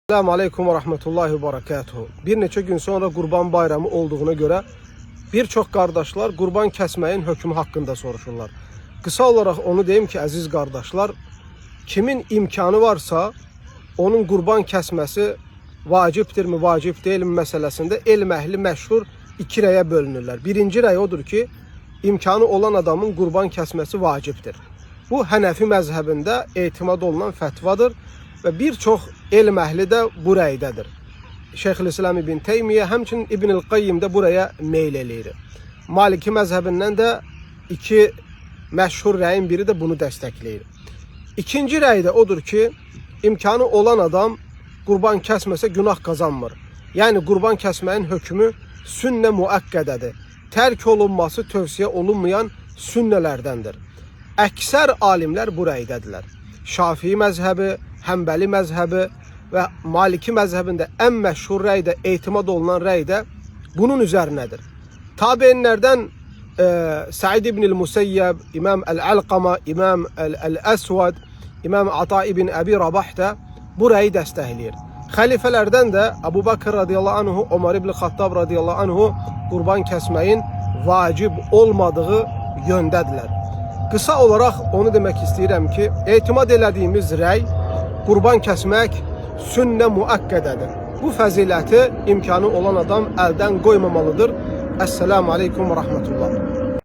Selamun Aleyküm ve Rahmetullahi ve Berekatuhu. Bir neçə gün sonra Qurban Bayramı olduğuna görə bir çox qardaşlar qurban kəsməyin hökmü haqqında soruşurlar. Qısa olaraq onu deyim ki, əziz qardaşlar, kimin imkanı varsa onun qurban kəsməsi vacibdirmi, vacib deyilmi məsələsində elm əhli məşhur iki rəyə bölünürlər. Birinci rəy odur ki, imkanı olan adamın qurban kəsməsi vacibdir. Bu Hənəfi məzhəbində etimad olunan fətvadır və bir çox elm əhli də bu rəydədir. Şeyxülislam İbn Teymiyyə, həmçinin İbn-i Qayyim də buraya meyl eləyir. Maliki məzhəbindən də iki məşhur rəyin biri də bunu dəstəkləyir. İkinci rəy də odur ki, imkanı olan adam qurban kəsməsə günah qazanmır. Yəni qurban kəsməyin hökmü sünnə müəkkədədir. Tərk olunması tövsiyə olunmayan sünnələrdəndir. Əksər alimlər bu rəydədirlər. Şafii məzhəbi, Həmbəli məzhəbi və Maliki məzhəbində ən məşhur rəy də, etimad olunan rəy də bunun üzərinədir. Tabeinlərdən Said ibn-i Musayyəb, İmam Əl-Əlqama, İmam Əl-Əsvad, İmam Ata ibn Əbi Rabah da bu rəyi dəstəkləyir. Xəlifələrdən də Əbu Bakır radiyallahu anhu, Ömər ibn Xattab radiyallahu anhu qurban kəsməyin vacib olmadığı yöndədirlər. Qısa olaraq onu demək istəyirəm ki, etimad elədiyimiz rəy qurban kəsmək sünnə müəkkədədir. Bu fəziləti imkanı olan adam əldən qoymamalıdır. Esselamu Aleyküm və Rahmetullah.